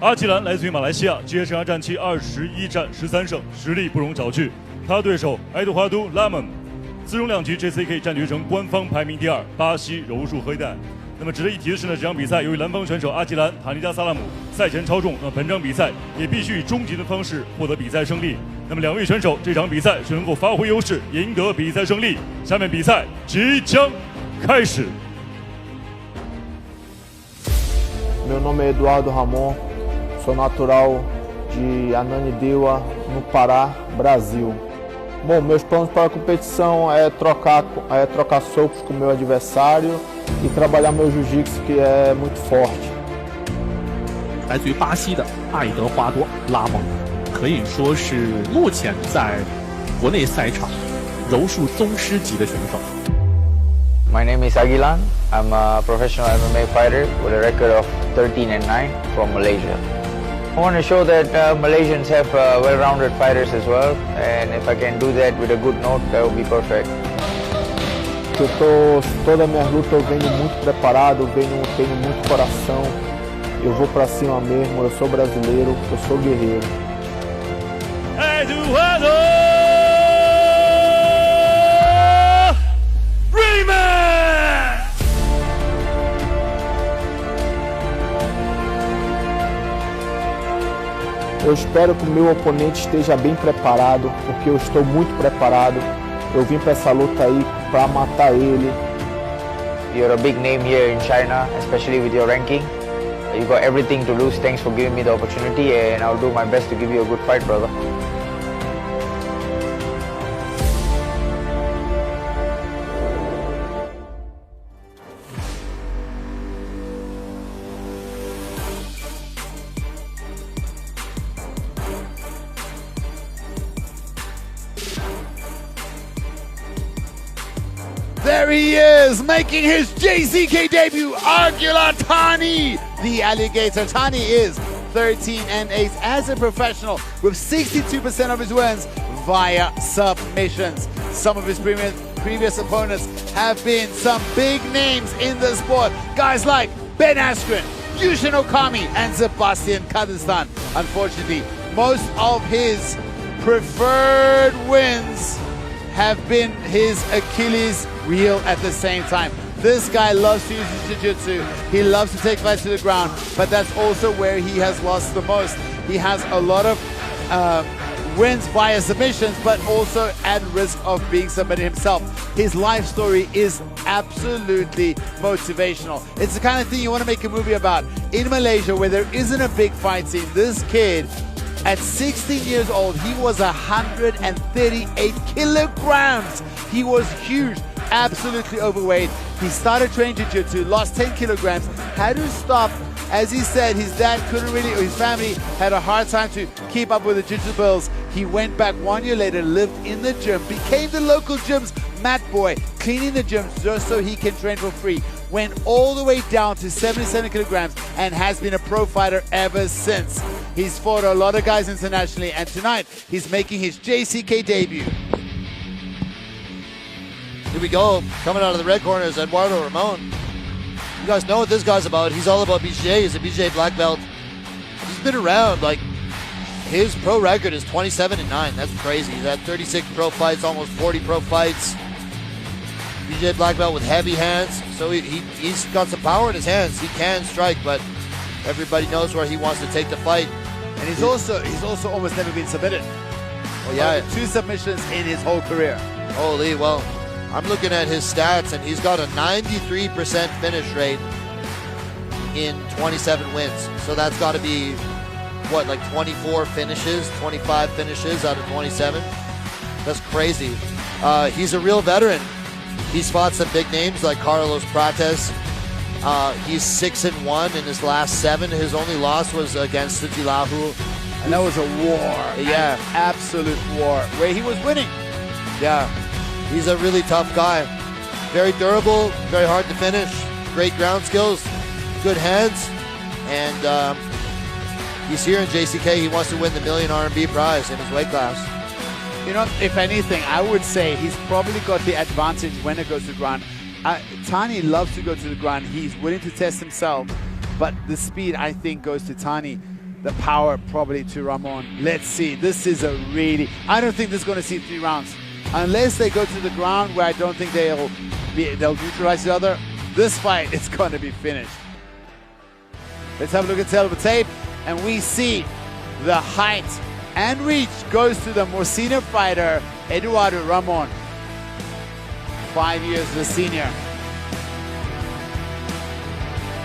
阿基兰来自于马来西亚，职业生涯战期21战13胜，实力不容小觑。他的对手埃杜华都·拉蒙，自重量级 JCK 战局成官方排名第2，巴西柔术黑带。那么值得一提的是呢，这场比赛由于蓝方选手阿基兰·塔尼加萨拉姆赛前超重，那么本场比赛也必须以终极的方式获得比赛胜利。那么两位选手这场比赛是能够发挥优势，赢得比赛胜利。下面比赛即将开始。Meu nome é Eduardo sou natural de Ananindeua, no Pará, Brasil. Bom, meus planos para a competição é trocar socos com o meu adversário e trabalhar meu jiu-jitsu, que é muito forte. 来自于巴西的爱德华多·拉蒙，可以说是目前在国内赛场柔术宗师级的选手。My name is Agilan. I'm a professional MMA fighter with a record of 13-9 from Malaysia. I want to show that Malaysians have well-rounded fighters as well, and if I can do that with a good note, that would be perfect. Toda a minha luta eu venho muito preparado, tenho muito coração, eu vou pra cima mesmo, eu sou brasileiro, eu sou guerreiro. Eduardo! Eu espero que o meu oponente esteja bem preparado, porque eu estou muito preparado. Eu vim para essa luta aí para matar ele. You're a big name here in China, especially with your ranking. You got everything to lose. Thanks for giving me the opportunity, and I'll do my best to give you a good fight, brother. There he is, making his JCK debut, Agilan Tani. The Alligator Tani is 13-8 as a professional with 62% of his wins via submissions. Some of his previous opponents have been some big names in the sport. Guys like Ben Askren, Yushin Okami, and Sebastian Kazakhstan. Unfortunately, most of his preferred wins have been his Achilles heel at the same time. This guy loves to use his jiu-jitsu. He loves to take fights to the ground, but that's also where he has lost the most. He has a lot of wins via submissions, but also at risk of being submitted himself. His life story is absolutely motivational. It's the kind of thing you want to make a movie about. In Malaysia, where there isn't a big fight scene, this kid, at 16 years old, he was 138 kilograms. He was huge, absolutely overweight. He started training jiu-jitsu, lost 10 kilograms, had to stop. As he said, his dad couldn't really, or his family had a hard time to keep up with the jiu-jitsu bills. He went back 1 year later, lived in the gym, became the local gym's mat boy, cleaning the gym just so he can train for free. Went all the way down to 77 kilograms and has been a pro fighter ever since. He's fought a lot of guys internationally, and tonight he's making his JCK debut. Here we go. Coming out of the red corner is Eduardo Ramon. You guys know what this guy's about. He's all about BJJ. He's a BJJ black belt. He's been around. Like, his pro record is 27-9. That's crazy. He's had 36 pro fights, almost 40 pro fights. BJJ black belt with heavy hands. So he's got some power in his hands. He can strike, but everybody knows where he wants to take the fight. And he's also almost never been submitted. Oh yeah, 2 submissions in his whole career. Holy, well, I'm looking at his stats, and he's got a 93% finish rate in 27 wins. So that's got to be, what, like 24 finishes, 25 finishes out of 27? That's crazy. He's a real veteran. He's fought some big names like Carlos Prates. He's 6-1 in his last 7. His only loss was against Sujilahu. And that was a war. Yeah. An absolute war, where he was winning. Yeah. He's a really tough guy. Very durable, very hard to finish. Great ground skills, good hands. And he's here in JCK. He wants to win the $1 million RMB prize in his weight class. You know, if anything, I would say he's probably got the advantage when it goes to the ground. Tani loves to go to the ground. He's willing to test himself, but the speed, I think, goes to Tani. the power probably to Ramon. Let's see. This is a really... I don't think this is going to see 3 rounds. Unless they go to the ground, where I don't think they'll neutralize the other. This fight is going to be finished. Let's have a look at the tape, and we see the height and reach goes to the more senior fighter, Eduardo Ramon. 5 years the senior.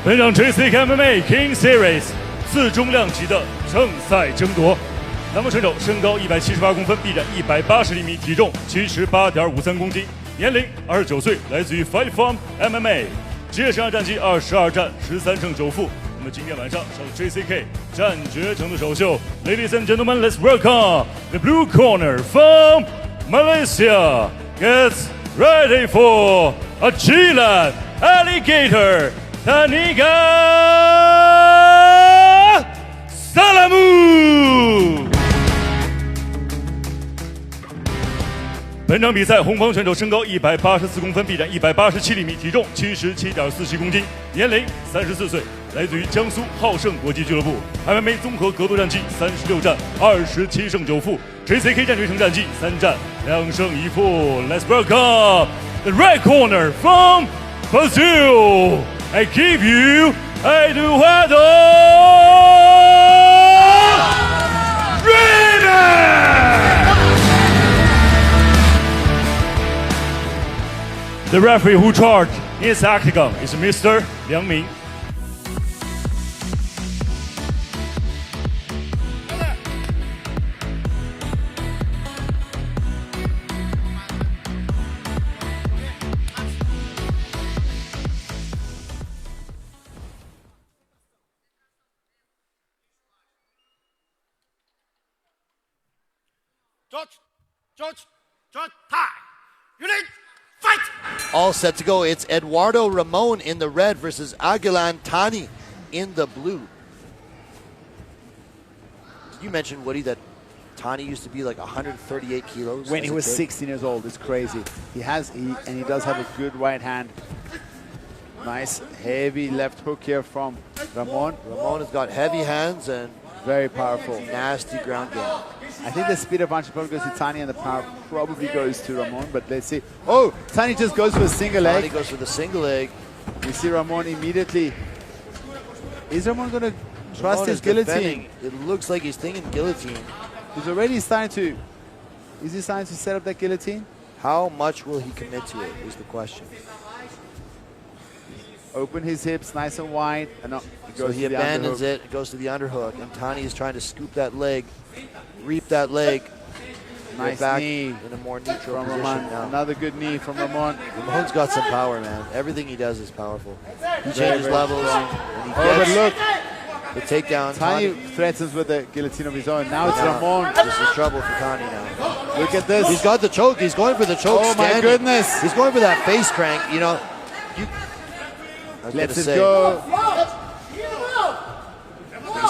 本场 JCK MMA King Series 次中量级的正赛争夺。南方选手身高178公分，臂展180厘米，体重78.53公斤，年龄29岁，来自于 Fight From MMA， 职业生涯战绩22战13胜9负。那么今天晚上上 JCK 战决程度首秀 ，Ladies and gentlemen, let's welcome the blue corner from Malaysia. Gets ready for Agilan Alligator Taniga Salamu。本场比赛，红方选手身高184公分，臂展187厘米，体重77.47公斤，年龄34岁，来自于江苏浩盛国际俱乐部。MMA 综合格斗战绩36战27胜9负 ，JCK 战决程战绩3战2胜1负。Let's welcome the red corner from Brazil. I give you Eduardo. The referee who charged his octagon is Mr. Liang Ming. George, time. Unit, fight! All set to go. It's Eduardo Ramon in the red versus Agilan Tani in the blue. You mentioned, Woody, that Tani used to be like 138 kilos. When he was 16 years old. It's crazy. He does have a good right hand. Nice heavy left hook here from Ramon. Ramon has got heavy hands and very powerful. Nasty ground game. I think the speed advantage probably goes to Tani and the power probably goes to Ramon, but let's see. Oh, Tani just goes for a single leg. Tani goes for the single leg. We see Ramon immediately. Is Ramon going to trust his guillotine? It looks like he's thinking guillotine. He's already starting to... Is he starting to set up that guillotine? How much will he commit to it is the question. Open his hips nice and wide. So he abandons it, goes to the underhook, and Tani is trying to scoop that leg, reap that leg. Nice back knee in a more neutral from position Ramon. now. Another good knee from Ramon. Ramon's got some power, man. Everything he does is powerful. He changes levels. And he but look, the takedown. Tani threatens with the guillotine of his own. Now it's Ramon. This is trouble for Tani now. Look at this. He's got the choke. He's going for the choke. Oh my goodness. He's going for that face crank. You know. Let's go.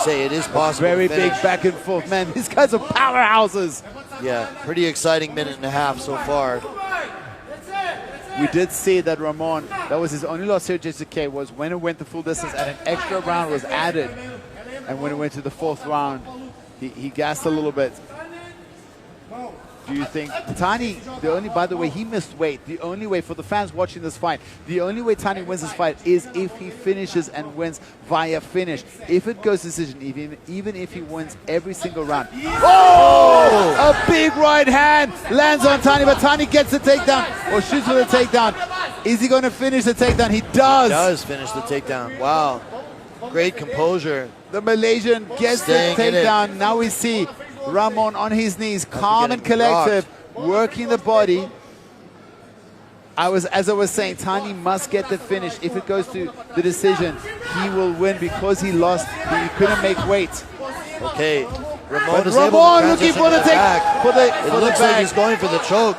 Say it is possible. Very big back and forth, man. These guys are powerhouses. Yeah, pretty exciting minute and a half so far. We did see that Ramon, that was his only loss here at JCK, was when it went the full distance and an extra round was added. And when it went to the 4th round, he gassed a little bit. Do you think Tani, by the way, he missed weight. The only way, for the fans watching this fight, the only way Tani wins this fight is if he finishes and wins via finish. If it goes decision, even if he wins every single round. Oh! A big right hand lands on Tani, but Tani gets the takedown or shoots for the takedown. Is he going to finish the takedown? He does. He does finish the takedown. Wow. Great composure. The Malaysian gets the takedown. Now we see Ramon on his knees, calm and collective, working the body. As I was saying, Tani must get the finish. If it goes to the decision, he will win because he lost. He couldn't make weight. Okay, Ramon is able to looking for the take. It looks like he's going for the choke.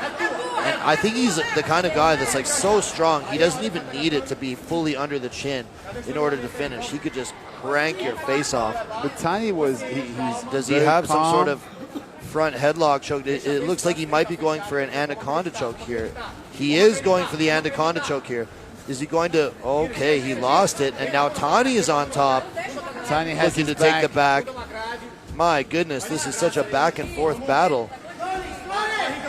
And I think he's the kind of guy that's like so strong, he doesn't even need it to be fully under the chin in order to finish. He could just crank your face off. But Tani was, does he have some sort of front headlock choke? It looks like he might be going for an anaconda choke here. He is going for the anaconda choke here. Is he going to, okay, he lost it, and now Tani is on top. Tani has looking his to take the back. My goodness, this is such a back and forth battle.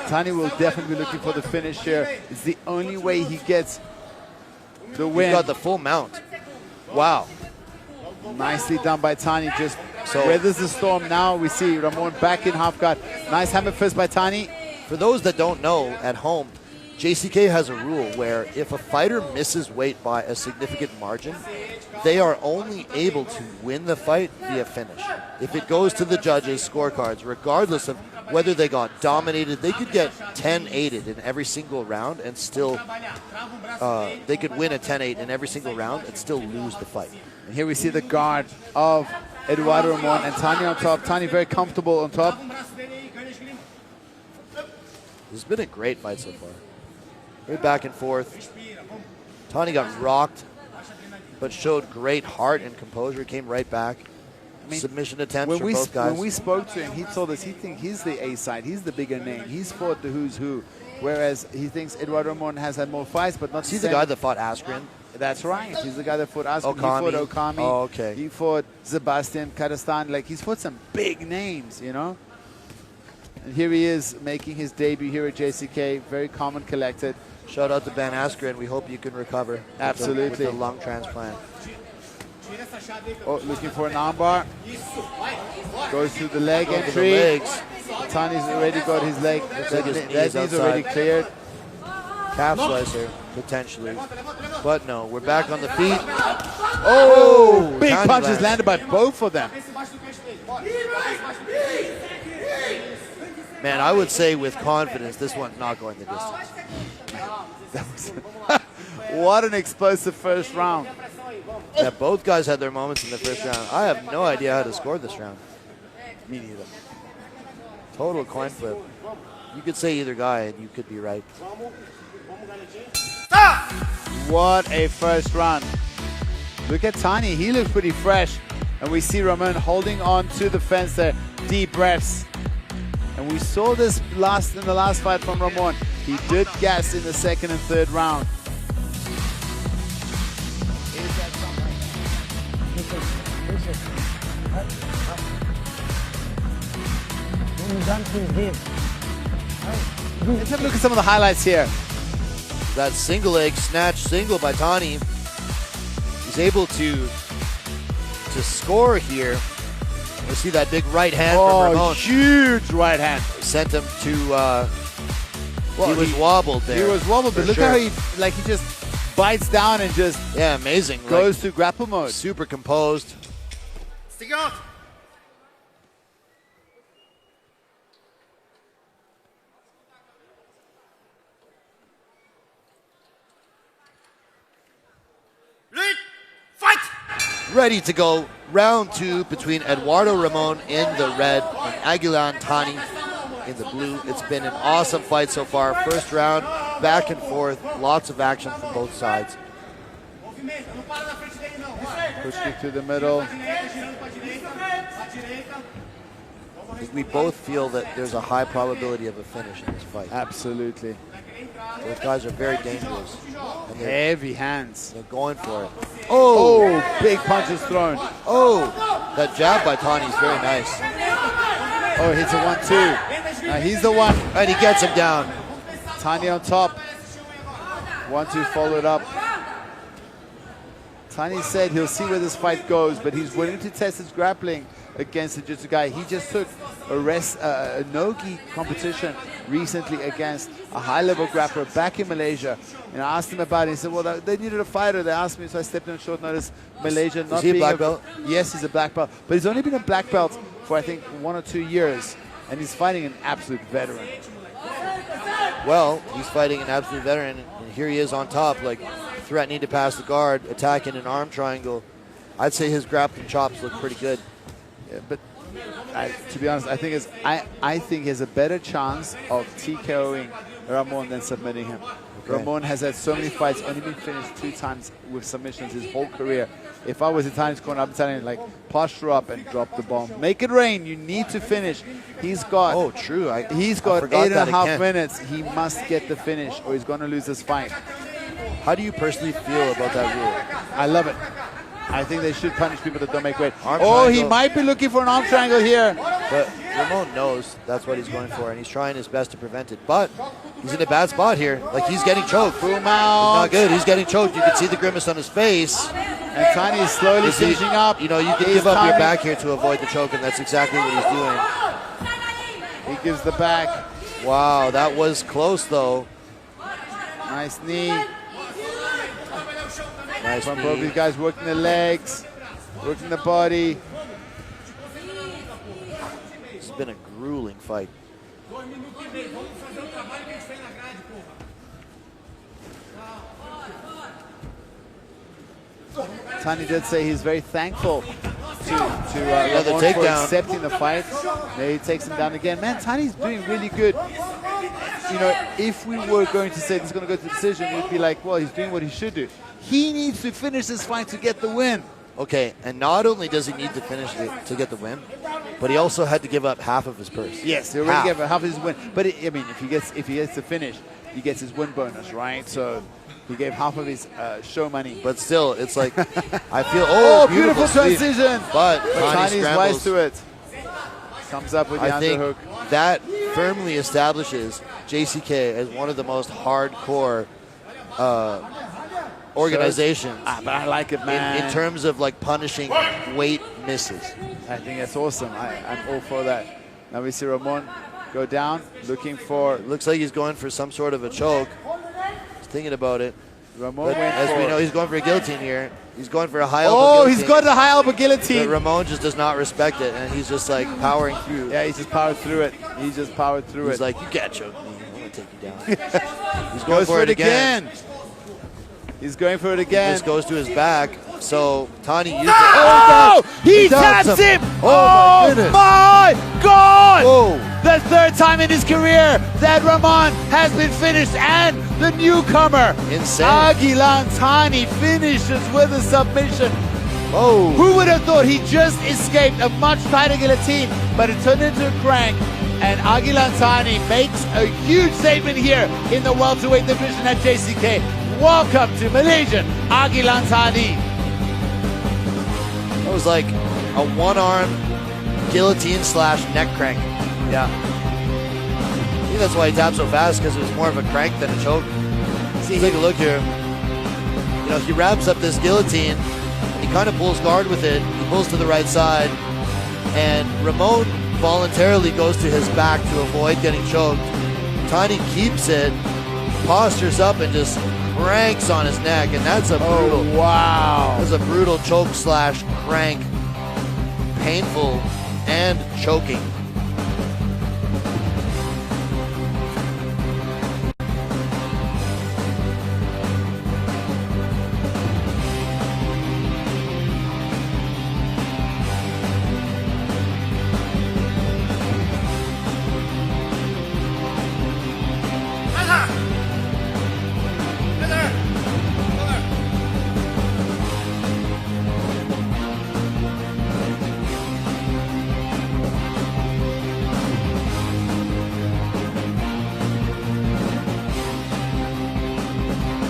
Tani will definitely be looking for the finish here. It's the only way he gets the win. He got the full mount. Wow. Nicely done by Tani. Just weathers the storm. Now we see Ramon back in half guard. Nice hammer fist by Tani. For those that don't know at home, JCK has a rule where if a fighter misses weight by a significant margin, they are only able to win the fight via finish. If it goes to the judges' scorecards, regardless of whether they got dominated, they could get 10-8'd in every single round and still, they could win a 10-8 in every single round and still lose the fight. And here we see the guard of Eduardo Ramon and Tani on top. Tani very comfortable on top. This has been a great fight so far. Very back and forth. Tani got rocked, but showed great heart and composure. Came right back. I mean, submission attempts from both guys. When we spoke to him, he told us he thinks he's the A side. He's the bigger name. He's fought the who's who. Whereas he thinks Eduardo Ramon has had more fights, but not. He's the guy that fought Askren. That's right. He's the guy that fought Askren. Okami. He fought Okami. Oh, okay. He fought Sebastian Kazakhstan. Like, he's fought some big names, you know. And here he is making his debut here at JCK. Very calm and collected. Shout out to Ben Askren. We hope you can recover. Absolutely. With the lung transplant. Oh, looking for an armbar. Goes to the leg Over entry. the legs. Tani's already got his leg. That knee's already cleared. Calf slicer, potentially. But no, we're back on the feet. Oh, big Tani punches lands. landed by both of them. Man, I would say with confidence, this one's not going the distance. What an explosive first round. Yeah, both guys had their moments in the first round. I have no idea how to score this round. Me neither. Total coin flip. You could say either guy and you could be right. What a first round. Look at Tani. He looks pretty fresh. And we see Ramon holding on to the fence there. Deep breaths. And we saw this in the last fight from Ramon. He did gas in the second and third round. Let's have a look at some of the highlights here. That single leg snatch single by Tani. He's able to score here. We see that big right hand from Ramon. Huge right hand. Sent him to, well, he was wobbled there. He was wobbled, but look how he just bites down and just amazing. Goes to grapple mode. Super composed. Stick out. Ready, fight! Ready to go. Round two between Eduardo Ramon in the red and Agilan Tani in the blue. It's been an awesome fight so far. First round, back and forth, lots of action from both sides. Push kick to the middle. I think we both feel that there's a high probability of a finish in this fight. Absolutely. Both guys are very dangerous. And Heavy hands. They're going for it. Oh! Big punches thrown. Oh! That jab by Tani is very nice. Oh, hits a 1-2. He's the one. And he gets him down. Tani on top. 1-2 followed up. Tani said he'll see where this fight goes, but he's willing to test his grappling against the jiu-jitsu guy. He just took a no-gi competition recently against a high-level grappler back in Malaysia. And I asked him about it. He said, well, they needed a fighter. They asked me, so I stepped in on short notice. Malaysia not being a black belt? Yes, he's a black belt. But he's only been a black belt for, I think, 1 or 2 years. And he's fighting an absolute veteran. Well, he's fighting an absolute veteran, and here he is on top, like threatening to pass the guard, attacking an arm triangle. I'd say his grappling chops look pretty good. Yeah, but to be honest, I think he has a better chance of TKOing Ramon than submitting him. Okay. Ramon has had so many fights, only been finished 2 times with submissions his whole career. If I was in Tani's corner, I'd be telling him, like, posture up and drop the bomb. Make it rain. You need to finish. He's got. Oh, true. He's got 8.5 minutes. He must get the finish, or he's going to lose this fight. How do you personally feel about that rule? I love it. I think they should punish people that don't make weight. Arm Oh, he triangle. might be looking for an arm triangle here. But Ramon knows that's what he's going for, and he's trying his best to prevent it. But he's in a bad spot here. Like, he's getting choked. Boom He's not out. good. He's getting choked. You can see the grimace on his face. And Tani is slowly Is he- finishing up. You know, you can He's give up your timing. back here to avoid the choke, and that's exactly what he's doing. He gives the back. Wow, that was close, though. Nice knee. Nice From both knee. these guys working the legs, working the body. It's been a grueling fight. Tani did say he's very thankful to Another Ramon for takedown. accepting the fight. There he takes him down again. Man, Tani's doing really good. You know, if we were going to say this is going to go to decision, we'd be like, well, he's doing what he should do. He needs to finish this fight to get the win. Okay, and not only does he need to finish it to get the win, but he also had to give up half of his purse. Yes, he already gave half his win. But I mean, if he gets the finish, he gets his win bonus, right? So he gave half of his show money. But still, it's like, I feel, Oh, beautiful sweep. transition. But Tani's Tani wise scrambles. to it. Comes up with the I think underhook. that firmly establishes JCK as one of the most hardcore organizations But I like it, man. in terms of like punishing weight misses. I think that's awesome. I'm all for that. Now we see Ramon go down, looking for Looks like he's going for some sort of a choke. He's thinking about it. Ramon. But went as for, we know, he's going for a guillotine here. He's going for a high elbow oh, guillotine. he's got the high elbow But guillotine. Ramon just does not respect it, and he's just like powering through. Yeah, he just powered through it. He just powered through He's it. like, you can't choke me. I'm going to take you down. He's going Goes for it again. He's going for it again. This goes to his back. So Tani used it. Oh, no! He taps taps him. him! Oh, my goodness. my God! Whoa. The third time in his career that Ramon has been finished, and the newcomer, Insane. Agilan Tani, finishes with a submission. Oh. Who would have thought he just escaped a much tighter guillotine, but it turned into a crank, and Agilan Tani makes a huge statement here in the welterweight division at JCK. Welcome to Malaysian Agilan Tani. That was like a one-arm guillotine / neck crank. Yeah. I think that's why he tapped so fast, because it was more of a crank than a choke. See, take a look here. You know, he wraps up this guillotine. He kind of pulls guard with it. He pulls to the right side. And Ramon voluntarily goes to his back to avoid getting choked. Tani keeps it, postures up, and just cranks on his neck. And that's a brutal, Wow. that's a brutal choke / crank. Painful and choking. Over.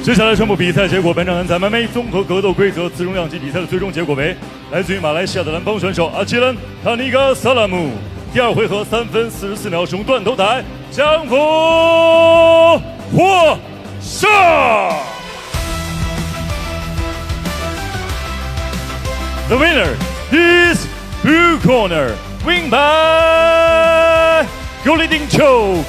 接下来宣布比赛结果。本场男子 MMA 综合格斗规则自重量级比赛的最终结果为：来自于马来西亚的蓝帮选手阿吉兰·塔尼嘎·萨拉姆，第二回合3分44秒使用断头台降服获胜。The winner is blue corner, win by guillotine choke.